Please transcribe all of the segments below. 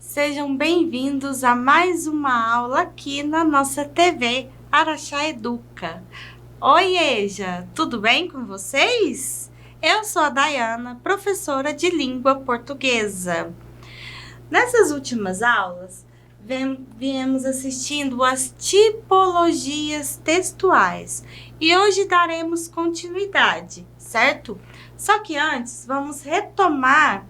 Sejam bem-vindos a mais uma aula aqui na nossa TV Araxá Educa. Oi, Eja, tudo bem com vocês? Eu sou a Dayana, professora de língua portuguesa. Nessas últimas aulas, viemos assistindo as tipologias textuais e hoje daremos continuidade, certo? Só que antes, vamos retomar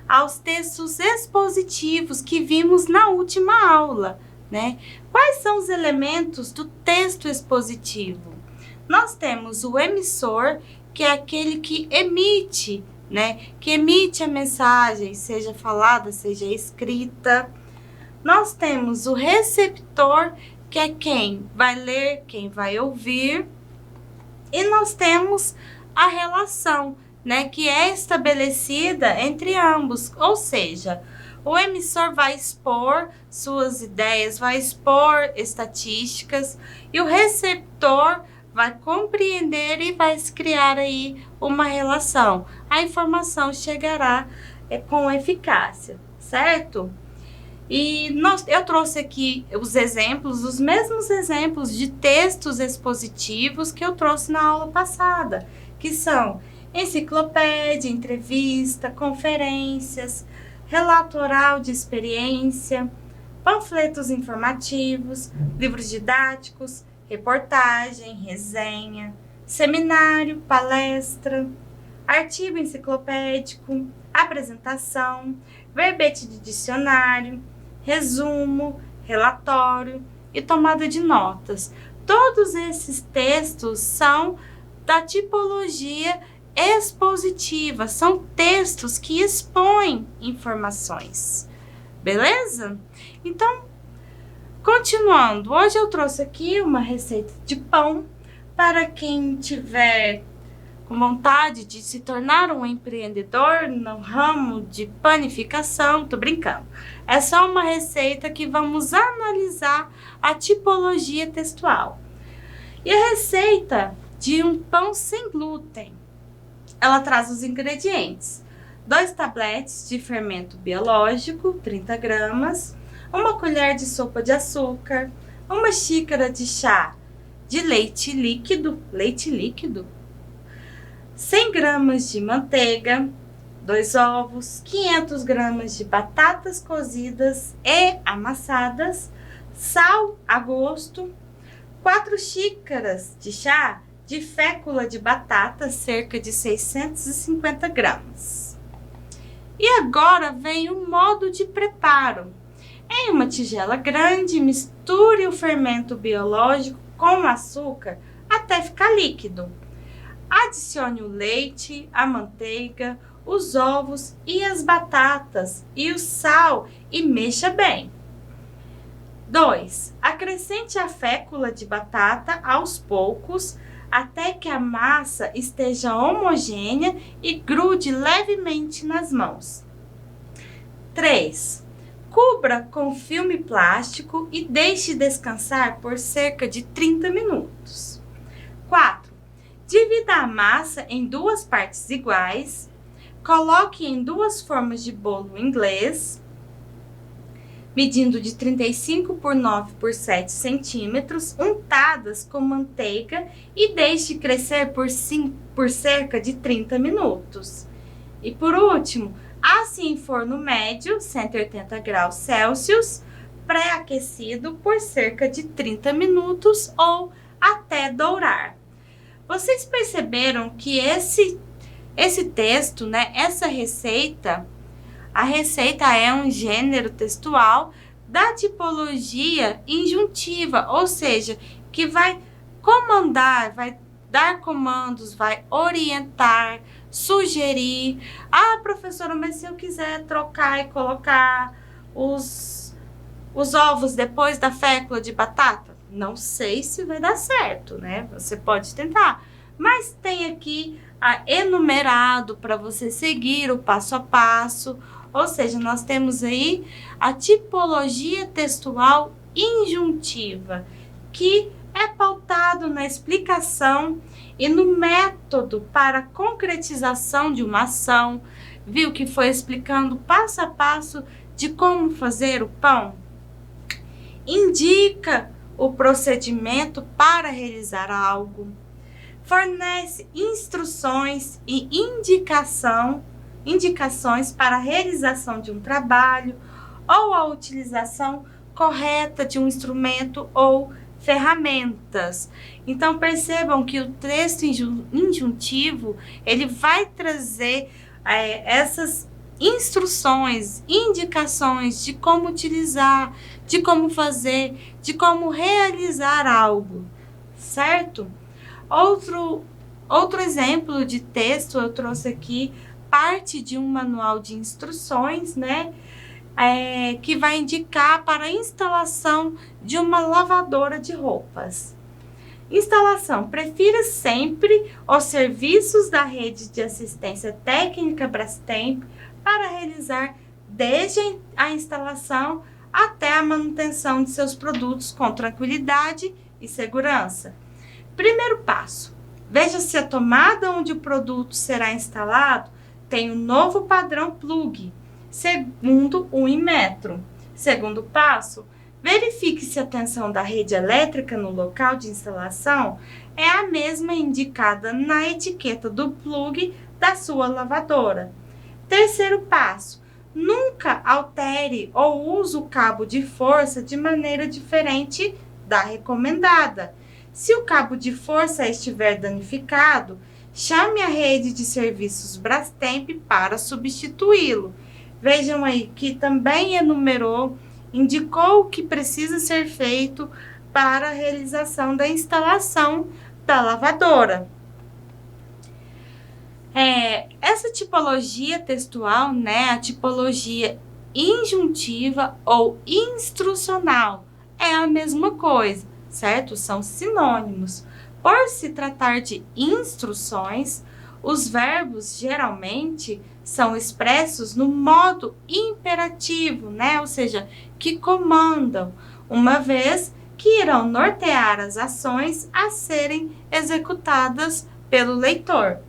aos textos expositivos que vimos na última aula, né? Quais são os elementos do texto expositivo? Nós temos o emissor, que é aquele que emite, né? Que emite a mensagem, seja falada, seja escrita. Nós temos o receptor, que é quem vai ler, quem vai ouvir. E nós temos a relação, né, que é estabelecida entre ambos, ou seja, o emissor vai expor suas ideias, vai expor estatísticas e o receptor vai compreender e vai criar aí uma relação. A informação chegará com eficácia, certo? E eu trouxe aqui os exemplos, os mesmos exemplos de textos expositivos que eu trouxe na aula passada, que são enciclopédia, entrevista, conferências, relato oral de experiência, panfletos informativos, livros didáticos, reportagem, resenha, seminário, palestra, artigo enciclopédico, apresentação, verbete de dicionário, resumo, relatório e tomada de notas. Todos esses textos são da tipologia expositiva, são textos que expõem informações, beleza? Então, continuando, hoje eu trouxe aqui uma receita de pão para quem tiver com vontade de se tornar um empreendedor no ramo de panificação. Tô brincando. É só uma receita que vamos analisar a tipologia textual. E a receita de um pão sem glúten, ela traz os ingredientes: 2 tabletes de fermento biológico, 30 gramas, 1 colher de sopa de açúcar, 1 xícara de chá de leite líquido, 100 gramas de manteiga, 2 ovos, 500 gramas de batatas cozidas e amassadas, sal a gosto, 4 xícaras de chá de fécula de batata, cerca de 650 gramas. E agora vem o modo de preparo. Em uma tigela grande, misture o fermento biológico com açúcar até ficar líquido. Adicione o leite, a manteiga, os ovos e as batatas e o sal e mexa bem. 2. Acrescente a fécula de batata aos poucos até que a massa esteja homogênea e grude levemente nas mãos. 3. Cubra com filme plástico e deixe descansar por cerca de 30 minutos. 4. Divida a massa em 2 partes iguais, coloque em 2 formas de bolo inglês, medindo de 35 por 9 por 7 centímetros, untadas com manteiga e deixe crescer por cerca de 30 minutos. E por último, asse em forno médio, 180 graus Celsius, pré-aquecido por cerca de 30 minutos ou até dourar. Vocês perceberam que esse texto, né, essa receita, a receita é um gênero textual da tipologia injuntiva, ou seja, que vai comandar, vai dar comandos, vai orientar, sugerir. Ah, professora, mas se eu quiser trocar e colocar os ovos depois da fécula de batata? Não sei se vai dar certo, né? Você pode tentar, mas tem aqui enumerado para você seguir o passo a passo. Ou seja, nós temos aí a tipologia textual injuntiva, que é pautado na explicação e no método para a concretização de uma ação. Viu que foi explicando passo a passo de como fazer o pão? Indica o procedimento para realizar algo. Fornece instruções e indicações para a realização de um trabalho ou a utilização correta de um instrumento ou ferramentas. Então percebam que o texto injuntivo ele vai trazer essas instruções, indicações de como utilizar, de como fazer, de como realizar algo, certo? Outro exemplo de texto eu trouxe aqui, parte de um manual de instruções, né? Que vai indicar para a instalação de uma lavadora de roupas. Instalação: prefira sempre os serviços da rede de assistência técnica Brastemp para realizar desde a instalação até a manutenção de seus produtos com tranquilidade e segurança. Primeiro passo: veja se a tomada onde o produto será instalado tem um novo padrão plug, segundo o Inmetro. Segundo passo: verifique se a tensão da rede elétrica no local de instalação é a mesma indicada na etiqueta do plug da sua lavadora. Terceiro passo: nunca altere ou use o cabo de força de maneira diferente da recomendada. Se o cabo de força estiver danificado, chame a rede de serviços Brastemp para substituí-lo. Vejam aí que também indicou o que precisa ser feito para a realização da instalação da lavadora. Essa tipologia textual, né, a tipologia injuntiva ou instrucional, é a mesma coisa, certo? São sinônimos. Por se tratar de instruções, os verbos geralmente são expressos no modo imperativo, né? Ou seja, que comandam, uma vez que irão nortear as ações a serem executadas pelo leitor.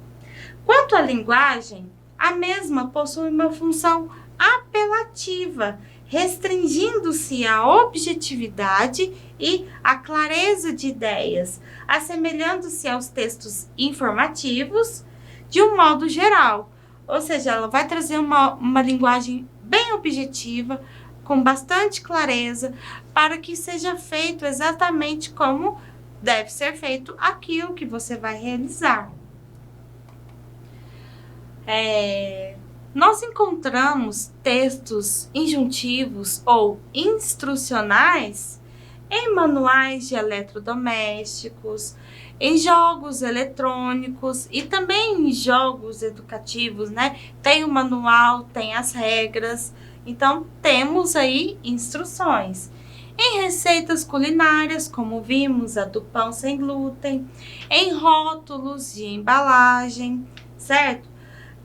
Quanto à linguagem, a mesma possui uma função apelativa, restringindo-se à objetividade e à clareza de ideias, assemelhando-se aos textos informativos de um modo geral. Ou seja, ela vai trazer uma linguagem bem objetiva, com bastante clareza, para que seja feito exatamente como deve ser feito aquilo que você vai realizar. Nós encontramos textos injuntivos ou instrucionais em manuais de eletrodomésticos, em jogos eletrônicos e também em jogos educativos, né? Tem o manual, tem as regras, então temos aí instruções. Em receitas culinárias, como vimos a do pão sem glúten, em rótulos de embalagem, certo?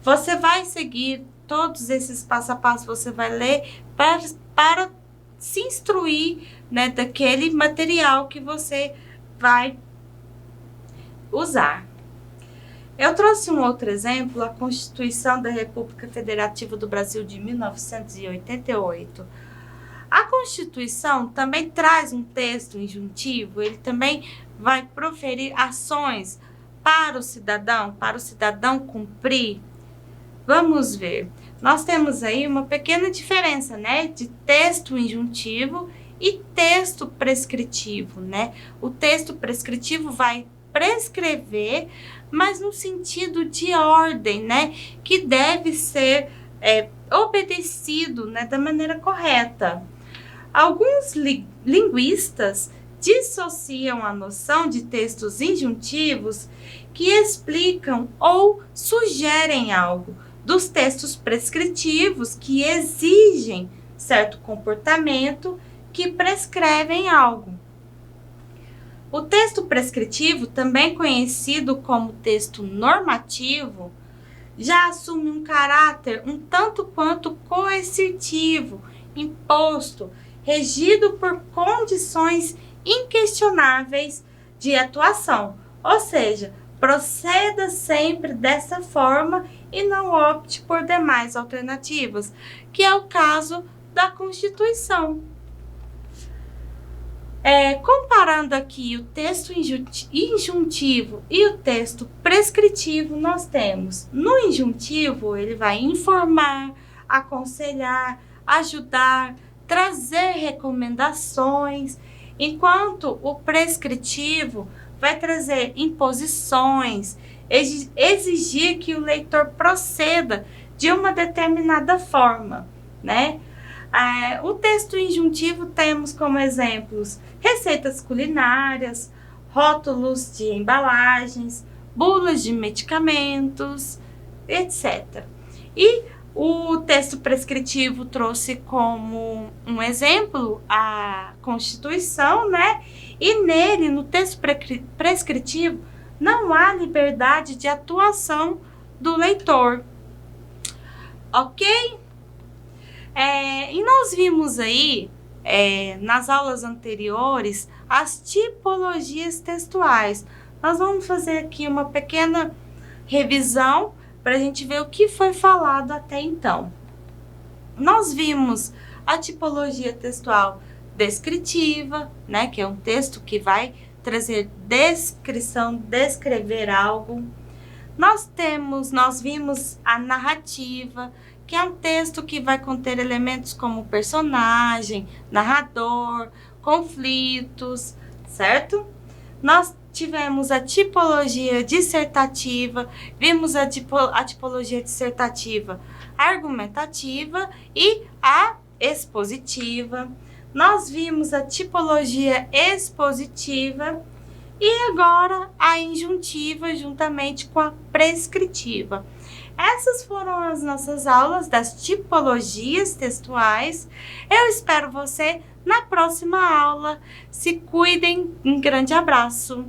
Você vai seguir todos esses passo a passo, você vai ler para se instruir, né, daquele material que você vai usar. Eu trouxe um outro exemplo, a Constituição da República Federativa do Brasil de 1988. A Constituição também traz um texto injuntivo, ele também vai proferir ações para o cidadão cumprir. Vamos ver. Nós temos aí uma pequena diferença, né, de texto injuntivo e texto prescritivo, né? O texto prescritivo vai prescrever, mas no sentido de ordem, né, que deve ser obedecido, né, da maneira correta. Alguns linguistas dissociam a noção de textos injuntivos que explicam ou sugerem algo dos textos prescritivos que exigem certo comportamento, que prescrevem algo. O texto prescritivo, também conhecido como texto normativo, já assume um caráter um tanto quanto coercitivo, imposto, regido por condições inquestionáveis de atuação, ou seja, proceda sempre dessa forma e não opte por demais alternativas, que é o caso da Constituição. Comparando aqui o texto injuntivo e o texto prescritivo, nós temos no injuntivo, ele vai informar, aconselhar, ajudar, trazer recomendações, enquanto o prescritivo vai trazer imposições, exigir que o leitor proceda de uma determinada forma, né? O texto injuntivo temos como exemplos receitas culinárias, rótulos de embalagens, bulas de medicamentos, etc. E o texto prescritivo trouxe como um exemplo a Constituição, né? E nele, no texto prescritivo, não há liberdade de atuação do leitor. Ok? E nós vimos aí, nas aulas anteriores, as tipologias textuais. Nós vamos fazer aqui uma pequena revisão para a gente ver o que foi falado até então. Nós vimos a tipologia textual descritiva, né, que é um texto que vai trazer descrição, descrever algo. Nós vimos a narrativa, que é um texto que vai conter elementos como personagem, narrador, conflitos, certo? Nós tivemos a tipologia dissertativa, vimos a tipologia dissertativa argumentativa e a expositiva. Nós vimos a tipologia expositiva e agora a injuntiva juntamente com a prescritiva. Essas foram as nossas aulas das tipologias textuais. Eu espero você na próxima aula. Se cuidem, um grande abraço.